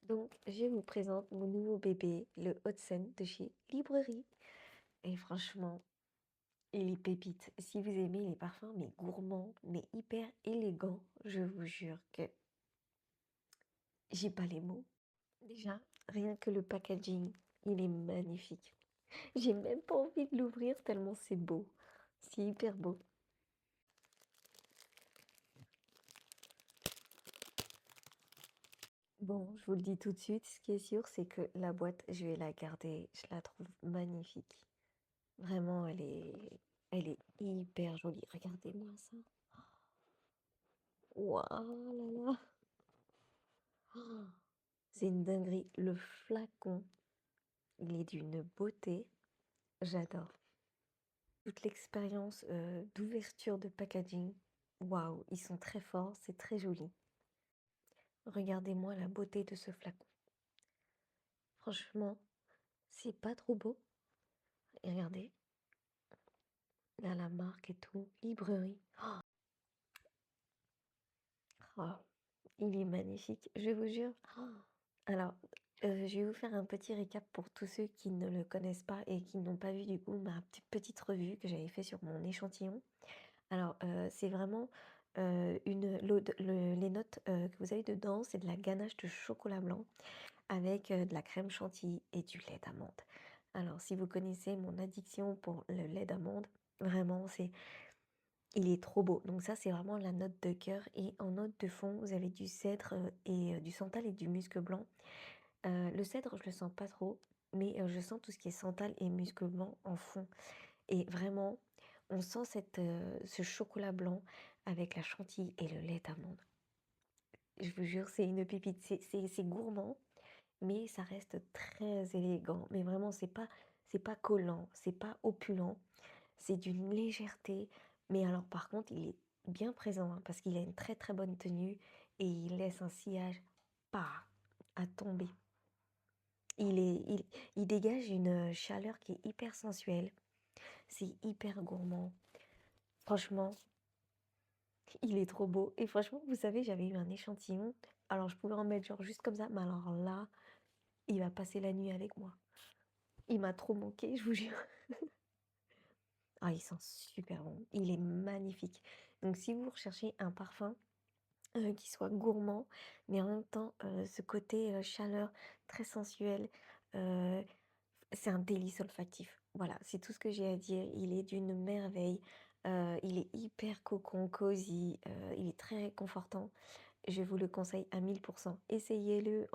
Donc, je vous présente mon nouveau bébé, le Hudson de chez Librerie. Et franchement, il est pépite. Si vous aimez les parfums, mais gourmands, mais hyper élégants, je vous jure que j'ai pas les mots. Déjà, rien que le packaging, il est magnifique. J'ai même pas envie de l'ouvrir tellement c'est beau. C'est hyper beau. Bon, je vous le dis tout de suite, ce qui est sûr, c'est que la boîte, je vais la garder. Je la trouve magnifique. Vraiment, elle est hyper jolie. Regardez-moi ça. Waouh là là. Oh, c'est une dinguerie. Le flacon, il est d'une beauté. J'adore. Toute l'expérience d'ouverture de packaging. Waouh, ils sont très forts, c'est très joli. Regardez-moi la beauté de ce flacon. Franchement, c'est pas trop beau. Et regardez, là la marque et tout, Librerie. Oh, il est magnifique, je vous jure. Oh. Alors, je vais vous faire un petit récap pour tous ceux qui ne le connaissent pas et qui n'ont pas vu du coup ma petite revue que j'avais fait sur mon échantillon. Alors, c'est vraiment les notes que vous avez dedans, c'est de la ganache de chocolat blanc avec de la crème chantilly et du lait d'amande. Alors, si vous connaissez mon addiction pour le lait d'amande, vraiment, il est trop beau. Donc ça, c'est vraiment la note de cœur. Et en note de fond, vous avez du cèdre et du santal et du musc blanc. Le cèdre, je le sens pas trop, mais je sens tout ce qui est santal et musc blanc en fond. Et vraiment, on sent ce chocolat blanc avec la chantilly et le lait d'amande. Je vous jure, c'est une pépite. C'est gourmand, mais ça reste très élégant. Mais vraiment, c'est pas collant, c'est pas opulent. C'est d'une légèreté, mais alors par contre, il est bien présent, hein, parce qu'il a une très très bonne tenue et il laisse un sillage pas à tomber. Il est, il dégage une chaleur qui est hyper sensuelle. C'est hyper gourmand. Franchement, il est trop beau. Et franchement, vous savez, j'avais eu un échantillon. Alors, je pouvais en mettre genre juste comme ça, mais alors là, il va passer la nuit avec moi. Il m'a trop manqué, je vous jure. Ah, il sent super bon. Il est magnifique. Donc, si vous recherchez un parfum, qui soit gourmand, mais en même temps, ce côté, chaleur très sensuel, heu, c'est un délice olfactif. Voilà, c'est tout ce que j'ai à dire. Il est d'une merveille, il est hyper cocon, cosy, il est très réconfortant. Je vous le conseille à 1000. Essayez-le.